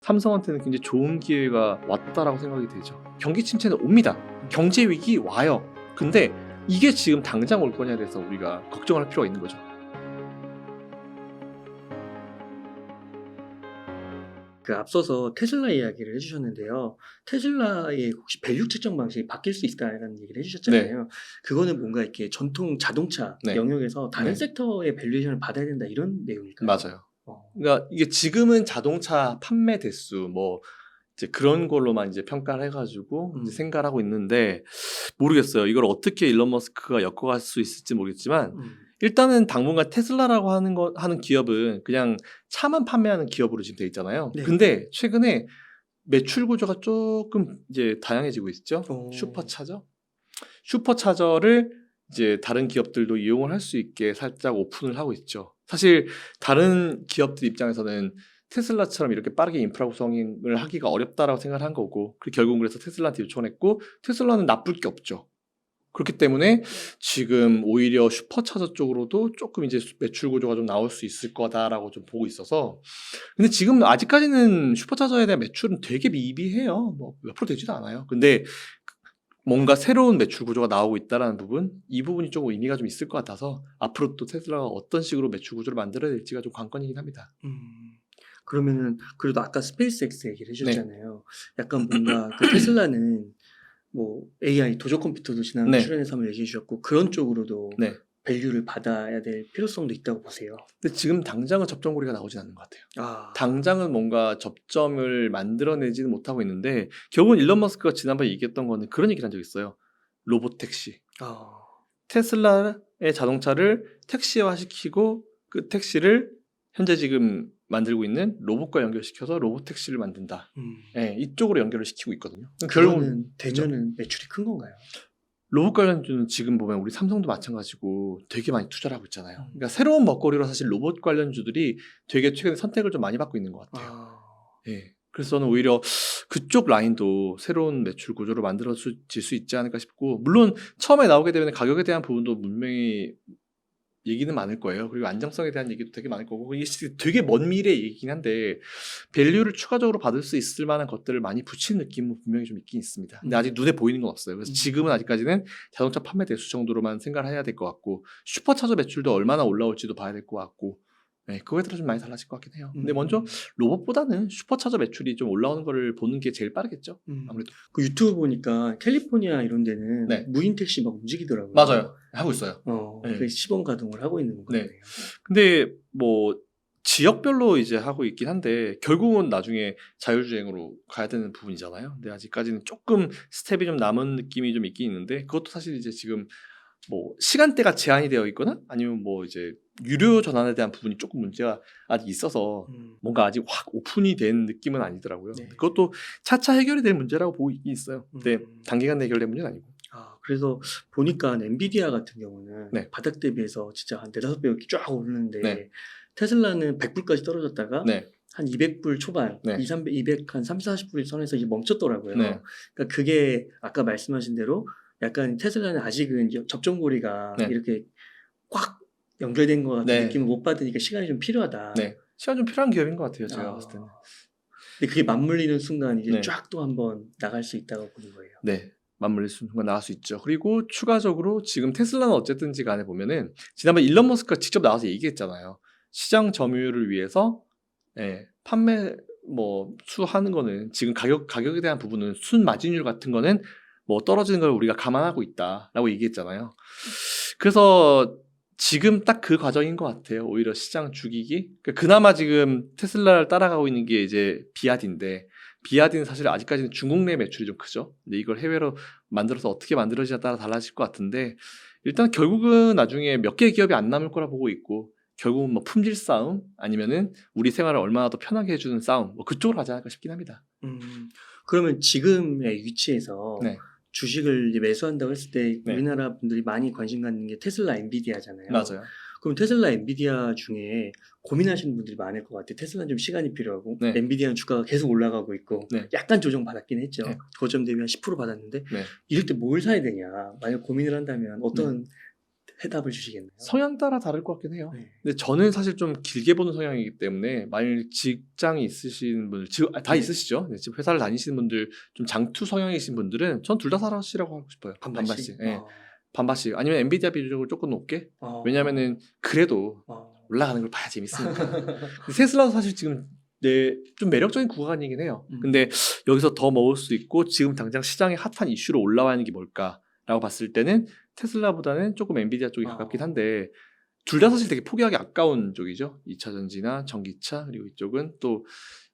삼성한테는 굉장히 좋은 기회가 왔다라고 생각이 되죠. 경기 침체는 옵니다. 경제 위기 와요. 근데 이게 지금 당장 올 거냐에 대해서 우리가 걱정할 필요가 있는 거죠. 그 앞서서 테슬라 이야기를 해주셨는데요. 테슬라의 혹시 밸류 측정 방식이 바뀔 수 있다라는 얘기를 해주셨잖아요. 그거는 뭔가 이렇게 전통 자동차 네. 영역에서 다른 네. 섹터의 밸류에이션을 받아야 된다 이런 내용일까요? 맞아요. 그러니까 이게 지금은 자동차 판매 대수 뭐 이제 그런 걸로만 이제 평가를 해가지고 이제 생각을 하고 있는데 모르겠어요. 이걸 어떻게 일론 머스크가 엮어갈 수 있을지 모르겠지만 일단은 당분간 테슬라라고 하는 기업은 그냥 차만 판매하는 기업으로 지금 돼 있잖아요. 네. 근데 최근에 매출 구조가 조금 이제 다양해지고 있죠. 오. 슈퍼차저를 이제 다른 기업들도 이용을 할 수 있게 살짝 오픈을 하고 있죠. 사실 다른 기업들 입장에서는 테슬라처럼 이렇게 빠르게 인프라 구성을 하기가 어렵다라고 생각을 한 거고, 그리고 결국은 그래서 테슬라한테 요청했고, 테슬라는 나쁠 게 없죠. 그렇기 때문에 지금 오히려 슈퍼차저 쪽으로도 조금 이제 매출 구조가 좀 나올 수 있을 거다라고 좀 보고 있어서. 근데 지금 아직까지는 슈퍼차저에 대한 매출은 되게 미비해요. 뭐 몇 프로 되지도 않아요. 근데 뭔가 새로운 매출 구조가 나오고 있다는 부분, 이 부분이 조금 의미가 좀 있을 것 같아서 앞으로 또 테슬라가 어떤 식으로 매출 구조를 만들어야 될지가 좀 관건이긴 합니다. 그러면은 그래도 아까 스페이스X 얘기를 해주셨잖아요. 약간 뭔가 그 테슬라는 뭐 AI 도적 컴퓨터도 지난 출연해서 한번 얘기해 주셨고 그런 쪽으로도 네. 밸류를 받아야 될 필요성도 있다고 보세요. 근데 지금 당장은 접점고리가 나오진 않는 것 같아요. 아. 당장은 뭔가 접점을 만들어내지는 못하고 있는데 결국은 일론 머스크가 지난번에 얘기했던 거는 그런 얘기를 한 적이 있어요. 로봇택시. 테슬라의 자동차를 택시화시키고 그 택시를 현재 지금 만들고 있는 로봇과 연결시켜서 로봇택시를 만든다. 네, 이쪽으로 연결을 시키고 있거든요. 결국은 되면은 매출이 큰 건가요? 로봇 관련주는 지금 보면 우리 삼성도 마찬가지고 되게 많이 투자를 하고 있잖아요. 그러니까 새로운 먹거리로 사실 로봇 관련주들이 되게 최근에 선택을 좀 많이 받고 있는 것 같아요. 예. 그래서 저는 오히려 그쪽 라인도 새로운 매출 구조로 만들어질 수 있지 않을까 싶고, 물론 처음에 나오게 되면 가격에 대한 부분도 분명히 얘기는 많을 거예요. 그리고 안정성에 대한 얘기도 되게 많을 거고, 이게 되게 먼 미래 얘기긴 한데 밸류를 추가적으로 받을 수 있을 만한 것들을 많이 붙인 느낌은 분명히 좀 있긴 있습니다. 근데 아직 눈에 보이는 건 없어요. 그래서 지금은 아직까지는 자동차 판매 대수 정도로만 생각을 해야 될 것 같고, 슈퍼차저 매출도 얼마나 올라올지도 봐야 될 것 같고, 네, 그거에 따라 좀 많이 달라질 것 같긴 해요. 근데 먼저 로봇보다는 슈퍼차저 매출이 좀 올라오는 거를 보는 게 제일 빠르겠죠. 아무래도. 그 유튜브 보니까 캘리포니아 이런 데는 무인 택시 막 움직이더라고요. 맞아요. 하고 있어요. 그 시범 가동을 하고 있는 거네요. 근데 뭐 지역별로 이제 하고 있긴 한데 결국은 나중에 자율주행으로 가야 되는 부분이잖아요. 근데 아직까지는 조금 스텝이 좀 남은 느낌이 좀 있긴 있는데, 그것도 사실 이제 지금 뭐 시간대가 제한이 되어 있거나 아니면 뭐 이제 유료 전환에 대한 부분이 조금 문제가 아직 있어서 뭔가 아직 확 오픈이 된 느낌은 아니더라고요. 그것도 차차 해결이 될 문제라고 보고 있긴 있어요. 근데 단기간 해결될 문제는 아니고. 그래서 보니까 엔비디아 같은 경우는 바닥 대비해서 진짜 한 4-5배 쫙 오르는데 테슬라는 100불까지 떨어졌다가 한 200불 초반, 200, 한 30-40불 선에서 이제 멈췄더라고요. 그러니까 그게 아까 말씀하신 대로 약간 테슬라는 아직은 접점고리가 이렇게 꽉 연결된 것 같은 느낌을 못 받으니까 시간이 좀 필요하다. 시간 좀 필요한 기업인 것 같아요, 제가 봤을 때는. 근데 그게 맞물리는 순간 이제 쫙 또 한번 나갈 수 있다고 보는 거예요. 네. 맞물릴 순간 나갈 수 있죠. 그리고 추가적으로 지금 테슬라는 어쨌든지 간에 보면은 지난번 일론 머스크가 직접 나와서 얘기했잖아요. 시장 점유율을 위해서 판매 뭐 수하는 거는 지금 가격에 대한 부분은 순 마진율 같은 거는 뭐 떨어지는 걸 우리가 감안하고 있다라고 얘기했잖아요. 그래서 지금 딱 그 과정인 것 같아요. 오히려 시장 죽이기. 그러니까 그나마 지금 테슬라를 따라가고 있는 게 이제 비아디인데, 비아디는 사실 아직까지는 중국 내 매출이 좀 크죠. 근데 이걸 해외로 만들어서 어떻게 만들어지냐에 따라 달라질 것 같은데, 일단 결국은 나중에 몇 개의 기업이 안 남을 거라 보고 있고, 결국은 뭐 품질 싸움 아니면은 우리 생활을 얼마나 더 편하게 해주는 싸움, 뭐 그쪽으로 가지 않을까 싶긴 합니다. 그러면 지금의 위치에서 주식을 이제 매수한다고 했을 때 우리나라 분들이 많이 관심 갖는 게 테슬라, 엔비디아잖아요. 맞아요. 그럼 테슬라, 엔비디아 중에 고민하시는 분들이 많을 것 같아요. 테슬라는 좀 시간이 필요하고 엔비디아는 주가가 계속 올라가고 있고 약간 조정 받았긴 했죠. 고점 대비 한 10% 받았는데 이럴 때 뭘 사야 되냐. 만약 고민을 한다면 어떤 해답을 주시겠네요. 성향 따라 다를 것 같긴 해요. 네. 근데 저는 사실 좀 길게 보는 성향이기 때문에 만일 직장이 있으신 분들, 다 있으시죠? 네, 지금 회사를 다니시는 분들, 좀 장투 성향이신 분들은 전 둘 다 사라시라고 하고 싶어요. 반반씩. 네. 반반씩. 아니면 엔비디아 비중을 조금 높게. 왜냐면은 그래도 올라가는 걸 봐야 재밌으니까. 근데 테슬라도 사실 지금 좀 매력적인 구간이긴 해요. 근데 여기서 더 먹을 수 있고 지금 당장 시장에 핫한 이슈로 올라와 있는 게 뭘까라고 봤을 때는 테슬라보다는 조금 엔비디아 쪽이 가깝긴 한데 둘 다 사실 되게 포기하기 아까운 쪽이죠. 2차 전지나 전기차, 그리고 이쪽은 또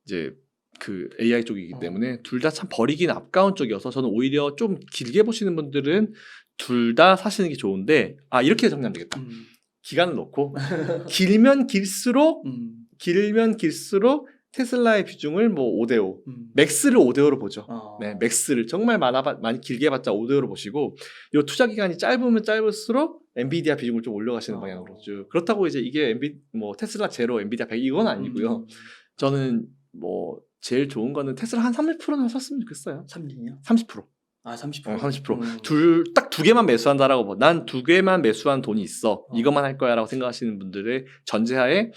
이제 그 AI 쪽이기 때문에 둘 다 참 버리긴 아까운 쪽이어서 저는 오히려 좀 길게 보시는 분들은 둘 다 사시는 게 좋은데 이렇게 정리하면 되겠다. 기간을 놓고 길면 길수록 테슬라의 비중을 뭐 5대5 맥스를 5대5로 보죠. 네, 맥스를 정말 많이 길게 봤자 5대5로 보시고 이 투자 기간이 짧으면 짧을수록 엔비디아 비중을 좀 올려가시는 방향으로 쭉. 그렇다고 이제 이게 테슬라 제로, 엔비디아 100 이건 아니고요. 저는 뭐 제일 좋은 거는 테슬라 한 30%는 하셨으면 좋겠어요. 30%요? 30%. 30%. 30%. 딱 두 개만 매수한다라고 난 두 개만 매수한 돈이 있어. 이것만 할 거야라고 생각하시는 분들의 전제하에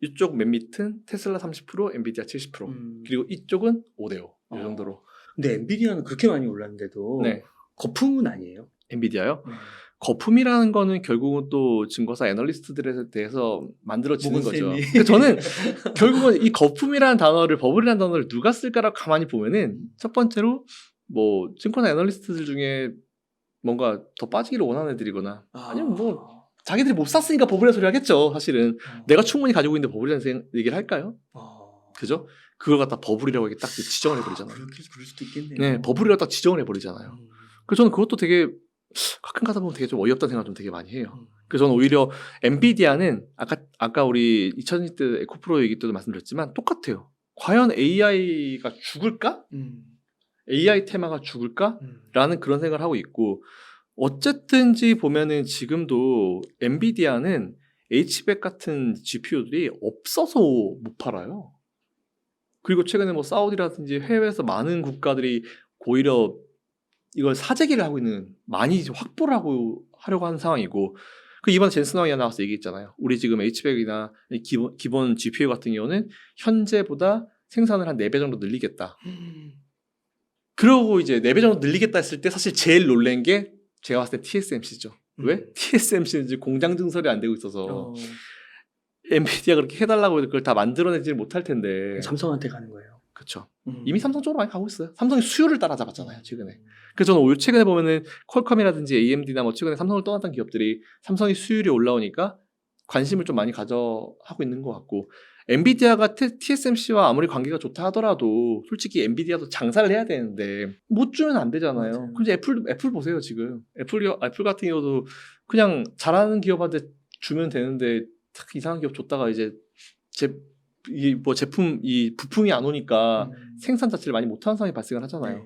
이쪽 맨 밑은 테슬라 30%, 엔비디아 70%. 그리고 이쪽은 5대5. 이 정도로. 근데 엔비디아는 그렇게 많이 올랐는데도 거품은 아니에요? 엔비디아요? 거품이라는 거는 결국은 또 증거사 애널리스트들에 대해서 만들어지는 거죠. 그러니까 저는 결국은 이 거품이라는 단어를, 버블이라는 단어를 누가 쓸까라고 가만히 보면은 첫 번째로 뭐 증권사 애널리스트들 중에 뭔가 더 빠지기를 원하는 애들이거나 아니면 뭐 자기들이 못 샀으니까 버블이라는 소리 하겠죠. 사실은 내가 충분히 가지고 있는데 버블이라는 얘기를 할까요? 그죠? 그걸 갖다 버블이라고 이렇게 딱 지정을 해버리잖아요. 그럴 수도 있겠네요. 네, 버블이라고 딱 지정을 해버리잖아요. 그래서 저는 그것도 되게 가끔 가다 보면 되게 좀 어이없다는 생각을 좀 되게 많이 해요. 그래서 저는 오히려 엔비디아는 아까 우리 2000년대 에코프로 얘기 때도 말씀드렸지만 똑같아요. 과연 AI가 죽을까? AI 테마가 죽을까? 라는 그런 생각을 하고 있고 어쨌든지 보면은 지금도 엔비디아는 H100 같은 GPU들이 없어서 못 팔아요. 그리고 최근에 뭐 사우디라든지 해외에서 많은 국가들이 오히려 이걸 사재기를 하고 있는 많이 확보를 하려고 하는 상황이고 이번 젠슨 황이 나와서 얘기했잖아요. 우리 지금 H100이나 기본 GPU 같은 경우는 현재보다 생산을 한 4배 정도 늘리겠다. 그러고 이제 4배 정도 늘리겠다 했을 때 사실 제일 놀란 게 제가 봤을 때 TSMC죠. 왜? TSMC는 이제 공장 증설이 안 되고 있어서 엔비디아 그렇게 해달라고 해도 그걸 다 만들어내지 못할 텐데 삼성한테 가는 거예요. 그렇죠. 이미 삼성 쪽으로 많이 가고 있어요. 삼성이 수요를 따라잡았잖아요, 최근에. 그래서 저는 오히려 최근에 보면은 퀄컴이라든지 AMD나 뭐 최근에 삼성을 떠났던 기업들이 삼성이 수율이 올라오니까 관심을 좀 많이 하고 있는 것 같고 엔비디아가 TSMC와 아무리 관계가 좋다 하더라도 솔직히 엔비디아도 장사를 해야 되는데 못 주면 안 되잖아요. 그럼 이제 애플 보세요, 지금. 애플 같은 경우도 그냥 잘하는 기업한테 주면 되는데 딱 이상한 기업 줬다가 이제 부품이 안 오니까 생산 자체를 많이 못하는 상황이 발생을 하잖아요.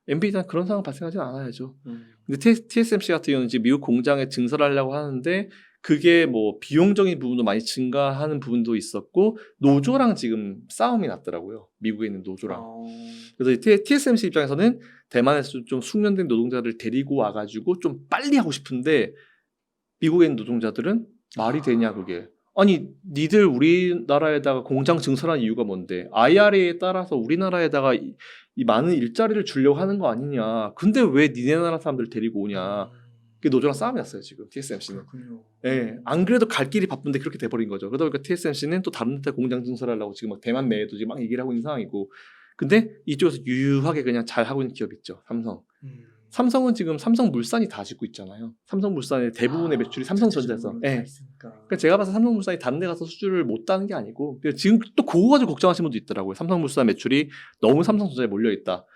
엔비디아는 그런 상황 발생하진 않아야죠. 근데 TSMC 같은 경우는 이제 미국 공장에 증설하려고 하는데 그게 뭐 비용적인 부분도 많이 증가하는 부분도 있었고 노조랑 지금 싸움이 났더라고요. 미국에 있는 노조랑. 그래서 TSMC 입장에서는 대만에서 좀 숙련된 노동자를 데리고 와가지고 좀 빨리 하고 싶은데 미국에 있는 노동자들은 말이 되냐 그게. 아니 니들 우리나라에다가 공장 증설한 이유가 뭔데? IRA에 따라서 우리나라에다가 이 많은 일자리를 주려고 하는 거 아니냐. 근데 왜 니네 나라 사람들 데리고 오냐. 노조랑 싸움이 났어요 지금 TSMC는. 네, 안 그래도 갈 길이 바쁜데 그렇게 돼버린 거죠. 그러다 보니까 TSMC는 또 다른 데 공장 증설하려고 지금 막 대만 내에도 지금 막 얘기를 하고 있는 상황이고, 근데 이쪽에서 유유하게 그냥 잘 하고 있는 기업 있죠, 삼성. 삼성은 지금 삼성물산이 다 짓고 있잖아요. 삼성물산의 대부분의 매출이 삼성전자에서. 네. 그러니까 제가 봐서 삼성물산이 다른 데 가서 수주를 못 따는 게 아니고 지금 또 그거 가지고 걱정하시는 분도 있더라고요. 삼성물산 매출이 너무 삼성전자에 몰려있다.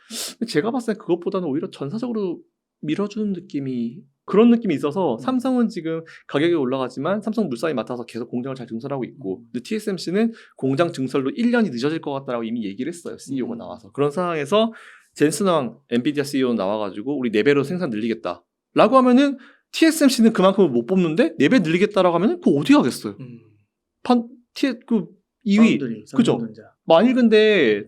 제가 봤을 때 그것보다는 오히려 전사적으로 밀어주는 그런 느낌이 있어서 삼성은 지금 가격이 올라가지만 삼성물산이 맡아서 계속 공장을 잘 증설하고 있고, 근데 TSMC는 공장 증설로 1년이 늦어질 것 같다라고 이미 얘기를 했어요. CEO가 나와서. 그런 상황에서 젠슨 황 엔비디아 CEO 나와가지고 우리 4배로 생산 늘리겠다 라고 하면은 TSMC는 그만큼을 못 뽑는데 4배 늘리겠다라고 하면은 그거 어디 가겠어요? 2위. 그죠? 만일 근데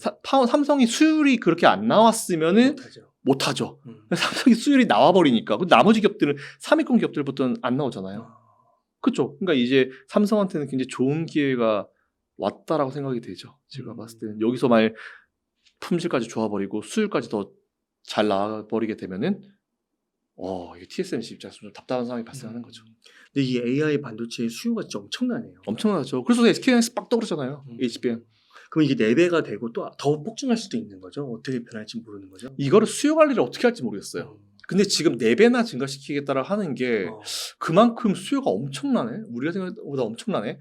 삼성이 수율이 그렇게 안 나왔으면은 못하죠. 삼성이 수율이 나와버리니까. 나머지 기업들은 3위권 기업들부터는 안 나오잖아요. 그렇죠. 그러니까 이제 삼성한테는 굉장히 좋은 기회가 왔다라고 생각이 되죠. 제가 봤을 때는 여기서 만약 품질까지 좋아버리고 수율까지 더 잘 나와버리게 되면은 이게 TSMC 입장에서 좀 답답한 상황이 발생하는 거죠. 근데 이 AI 반도체의 수요가 진짜 엄청나네요. 엄청나죠. 그래서 SK하이닉스 빡 떠오르잖아요. HBM. 그럼 이게 4배가 되고 또 더 폭증할 수도 있는 거죠? 어떻게 변할지 모르는 거죠? 이거를 수요 관리를 어떻게 할지 모르겠어요. 근데 지금 4배나 증가시키겠다라고 하는 게 그만큼 수요가 엄청나네. 우리가 생각보다 엄청나네.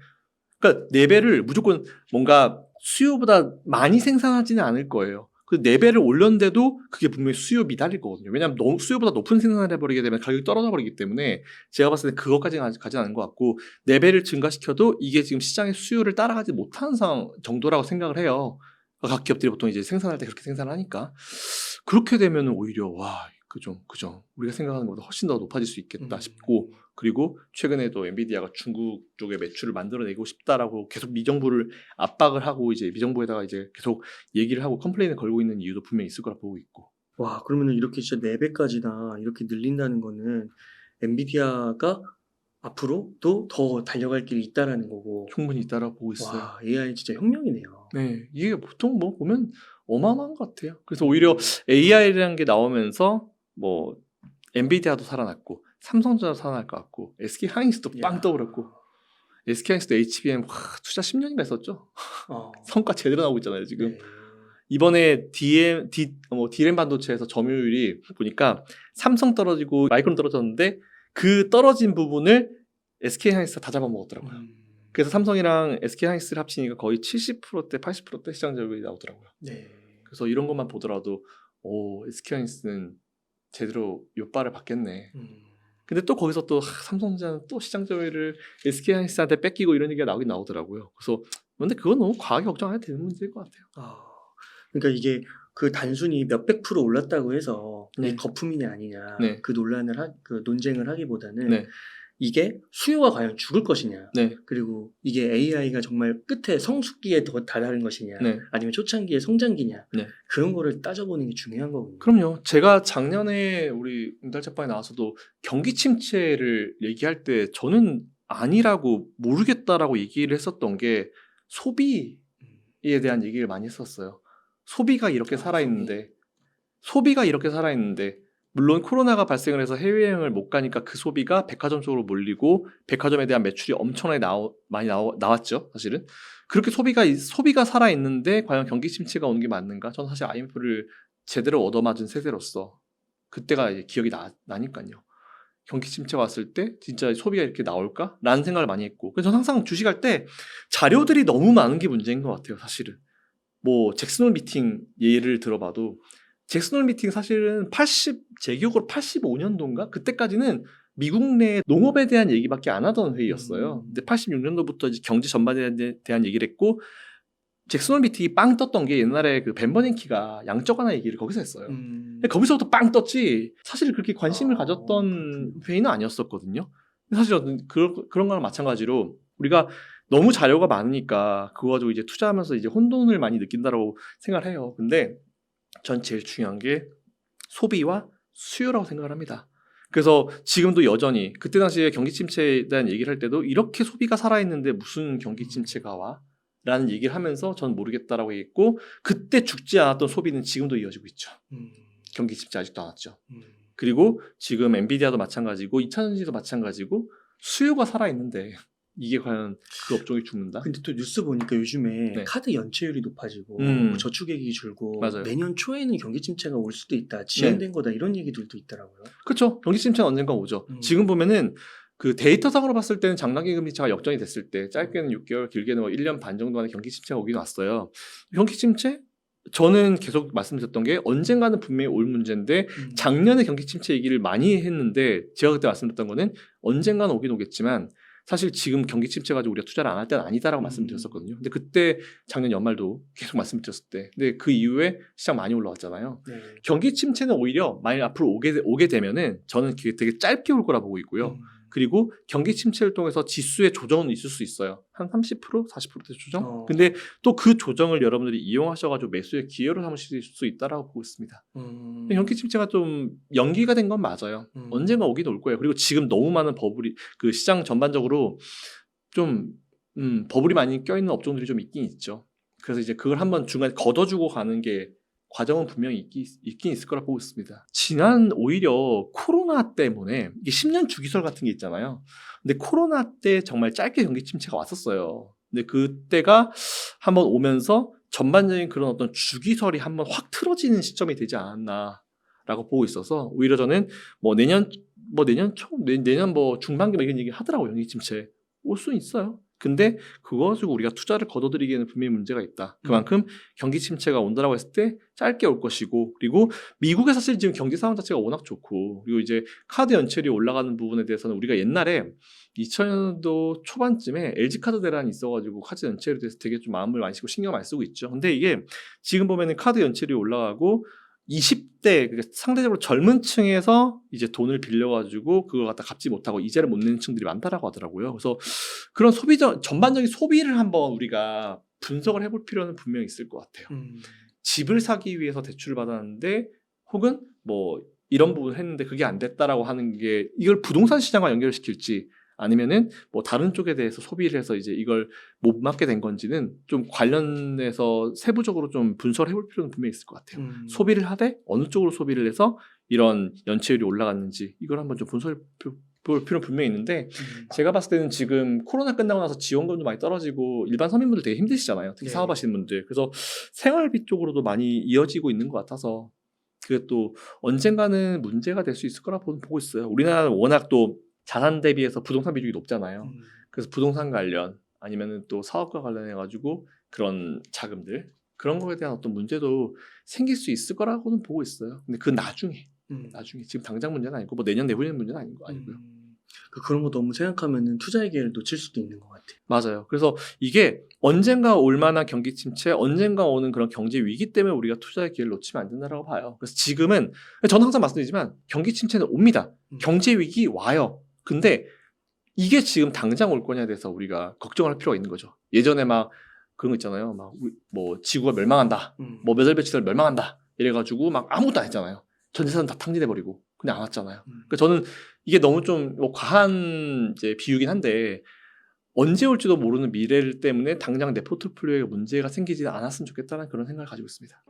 그러니까 4배를 무조건 뭔가 수요보다 많이 생산하지는 않을 거예요. 그 4배를 올렸는데도 그게 분명히 수요 미달일 거거든요. 왜냐하면 너무 수요보다 높은 생산을 해버리게 되면 가격이 떨어져 버리기 때문에 제가 봤을 때 그것까지는 가지 않은 것 같고 4배를 증가시켜도 이게 지금 시장의 수요를 따라가지 못하는 상황 정도라고 생각을 해요. 각 기업들이 보통 이제 생산할 때 그렇게 생산을 하니까 그렇게 되면 오히려 그죠. 우리가 생각하는 것보다 훨씬 더 높아질 수 있겠다 싶고 그리고 최근에도 엔비디아가 중국 쪽에 매출을 만들어내고 싶다라고 계속 미정부를 압박을 하고 이제 미정부에다가 이제 계속 얘기를 하고 컴플레인을 걸고 있는 이유도 분명히 있을 거라 보고 있고. 와, 그러면은 이렇게 진짜 4배까지나 이렇게 늘린다는 거는 엔비디아가 앞으로도 더 달려갈 길이 있다라는 거고. 충분히 있다라고 보고 있어요. 와, AI 진짜 혁명이네요. 네, 이게 보통 뭐 보면 어마어마한 것 같아요. 그래서 오히려 AI라는 게 나오면서 뭐 엔비디아도 살아났고 삼성전자도 살아날 것 같고 SK하이닉스도 빵 떠오르고 SK하이닉스도 HBM 투자 10년인가 했었죠. 성과 제대로 나오고 있잖아요 지금. 이번에 D램 반도체에서 점유율이 보니까 삼성 떨어지고 마이크론 떨어졌는데 그 떨어진 부분을 SK하이닉스가 다 잡아먹었더라고요. 그래서 삼성이랑 SK하이닉스를 합치니까 거의 70%대 80%대 시장 점유율이 나오더라고요. 그래서 이런 것만 보더라도 SK하이닉스는 제대로 요빠를 받겠네. 근데 또 거기서 또 삼성전자는 또 시장 점유율을 SK하이닉스한테 뺏기고 이런 얘기가 나오더라고요. 그래서 근데 그건 너무 과하게 걱정 안 해도 되는 문제일 것 같아요. 그러니까 이게 그 단순히 몇백 프로 올랐다고 해서 이게 거품이냐 아니냐 그 논쟁을 하기보다는 이게 수요가 과연 죽을 것이냐 그리고 이게 AI가 정말 끝에 성숙기에 더 다다른 것이냐 아니면 초창기의 성장기냐 그런 거를 따져보는 게 중요한 거군요. 그럼요. 제가 작년에 우리 응달차방에 나와서도 경기 침체를 얘기할 때 저는 아니라고 모르겠다라고 얘기를 했었던 게 소비에 대한 얘기를 많이 했었어요. 소비가 이렇게 살아있는데 물론 코로나가 발생을 해서 해외여행을 못 가니까 그 소비가 백화점 쪽으로 몰리고 백화점에 대한 매출이 엄청나게 많이 나왔죠. 사실은 그렇게 소비가 살아있는데 과연 경기 침체가 오는 게 맞는가? 저는 사실 IMF를 제대로 얻어맞은 세대로서 그때가 이제 기억이 나니까요. 경기 침체가 왔을 때 진짜 소비가 이렇게 나올까? 라는 생각을 많이 했고 그래서 저는 항상 주식할 때 자료들이 너무 많은 게 문제인 것 같아요. 사실은 뭐 잭슨홀 미팅 예를 들어봐도 잭슨홀 미팅 사실은 제 기억으로 85년도인가? 그때까지는 미국 내 농업에 대한 얘기밖에 안 하던 회의였어요. 근데 86년도부터 이제 경제 전반에 대한 얘기를 했고 잭슨홀 미팅이 빵 떴던 게 옛날에 그 벤 버냉키가 양적 완화 얘기를 거기서 했어요. 근데 거기서부터 빵 떴지 사실 그렇게 관심을 가졌던 회의는 아니었었거든요. 사실 그런 거랑 마찬가지로 우리가 너무 자료가 많으니까 그거 가지고 이제 투자하면서 이제 혼돈을 많이 느낀다라고 생각을 해요. 근데 전 제일 중요한 게 소비와 수요라고 생각을 합니다. 그래서 지금도 여전히 그때 당시에 경기 침체에 대한 얘기를 할 때도 이렇게 소비가 살아있는데 무슨 경기 침체가 와? 라는 얘기를 하면서 전 모르겠다라고 얘기했고 그때 죽지 않았던 소비는 지금도 이어지고 있죠. 경기 침체 아직도 안 왔죠. 그리고 지금 엔비디아도 마찬가지고 2차전지도 마찬가지고 수요가 살아있는데 이게 과연 그 업종이 죽는다? 근데 또 뉴스 보니까 요즘에 카드 연체율이 높아지고 저축액이 줄고 맞아요. 내년 초에는 경기 침체가 올 수도 있다. 지연된 거다. 이런 얘기들도 있더라고요. 그렇죠. 경기 침체는 언젠가 오죠. 지금 보면은 그 데이터상으로 봤을 때는 장단기 금리차가 역전이 됐을 때 짧게는 6개월, 길게는 1년 반 정도 만에 경기 침체가 오긴 왔어요. 경기 침체? 저는 계속 말씀드렸던 게 언젠가는 분명히 올 문제인데 작년에 경기 침체 얘기를 많이 했는데 제가 그때 말씀드렸던 거는 언젠가는 오긴 오겠지만 사실 지금 경기 침체 가지고 우리가 투자를 안 할 때는 아니다라고 말씀드렸었거든요. 근데 그때 작년 연말도 계속 말씀드렸을 때 근데 그 이후에 시장 많이 올라왔잖아요. 경기 침체는 오히려 만약 앞으로 오게 되면은 저는 그게 되게 짧게 올 거라 보고 있고요. 그리고 경기 침체를 통해서 지수의 조정은 있을 수 있어요. 한 30%, 40%대 조정. 근데 또 그 조정을 여러분들이 이용하셔가지고 매수의 기회로 삼으실 수 있다라고 보고 있습니다. 경기 침체가 좀 연기가 된 건 맞아요. 언젠가 오긴 올 거예요. 그리고 지금 너무 많은 버블이 그 시장 전반적으로 좀 버블이 많이 껴있는 업종들이 좀 있긴 있죠. 그래서 이제 그걸 한번 중간에 걷어주고 가는 게 과정은 분명히 있긴 있을 거라 보고 있습니다. 지난 오히려 코로나 때문에 이게 10년 주기설 같은 게 있잖아요. 근데 코로나 때 정말 짧게 경기 침체가 왔었어요. 근데 그때가 한번 오면서 전반적인 그런 어떤 주기설이 한번 확 틀어지는 시점이 되지 않았나라고 보고 있어서 오히려 저는 내년 중반기 이런 얘기 하더라고요. 경기 침체 올 수는 있어요. 근데 그거 가지고 우리가 투자를 거둬들이기에는 분명히 문제가 있다. 그만큼 경기 침체가 온다라고 했을 때 짧게 올 것이고, 그리고 미국의 사실 지금 경제 상황 자체가 워낙 좋고, 그리고 이제 카드 연체율이 올라가는 부분에 대해서는 우리가 옛날에 2000년도 초반쯤에 LG카드 대란이 있어가지고 카드 연체율에 대해서 되게 좀 마음을 많이 쓰고 신경 많이 쓰고 있죠. 근데 이게 지금 보면은 카드 연체율이 올라가고 20대 상대적으로 젊은 층에서 이제 돈을 빌려가지고 그걸 갖다 갚지 못하고 이자를 못 내는 층들이 많다라고 하더라고요. 그래서 그런 전반적인 소비를 한번 우리가 분석을 해볼 필요는 분명히 있을 것 같아요. 집을 사기 위해서 대출을 받았는데 혹은 이런 부분을 했는데 그게 안 됐다라고 하는 게 이걸 부동산 시장과 연결시킬지 아니면은 다른 쪽에 대해서 소비를 해서 이제 이걸 못 맞게 된 건지는 좀 관련해서 세부적으로 좀 분석을 해볼 필요는 분명히 있을 것 같아요. 소비를 하되 어느 쪽으로 소비를 해서 이런 연체율이 올라갔는지 이걸 한번 좀 분석해 볼 필요는 분명히 있는데 제가 봤을 때는 지금 코로나 끝나고 나서 지원금도 많이 떨어지고 일반 서민분들 되게 힘드시잖아요. 특히 사업하시는 분들. 그래서 생활비 쪽으로도 많이 이어지고 있는 것 같아서 그게 또 언젠가는 문제가 될 수 있을 거라 보고 있어요. 우리나라는 워낙 또 자산 대비해서 부동산 비중이 높잖아요. 그래서 부동산 관련 아니면은 또 사업과 관련해가지고 그런 자금들 그런 거에 대한 어떤 문제도 생길 수 있을 거라고는 보고 있어요. 근데 그 나중에 지금 당장 문제는 아니고 내년 내후년 문제는 아니고요. 그런 거 너무 생각하면은 투자의 기회를 놓칠 수도 있는 것 같아요. 맞아요. 그래서 이게 언젠가 올 만한 경기 침체, 언젠가 오는 그런 경제 위기 때문에 우리가 투자의 기회를 놓치면 안 된다고 봐요. 그래서 지금은 저는 항상 말씀드리지만 경기 침체는 옵니다. 경제 위기 와요. 근데 이게 지금 당장 올 거냐에 대해서 우리가 걱정할 필요가 있는 거죠. 예전에 막 그런 거 있잖아요. 막 지구가 멸망한다. 몇 월 며칠 멸망한다. 이래가지고 막 아무것도 안 했잖아요. 전 재산 다 탕진해버리고. 근데 안 왔잖아요. 그러니까 저는 이게 너무 좀 과한 이제 비유긴 한데 언제 올지도 모르는 미래를 때문에 당장 내 포트폴리오에 문제가 생기지 않았으면 좋겠다는 그런 생각을 가지고 있습니다.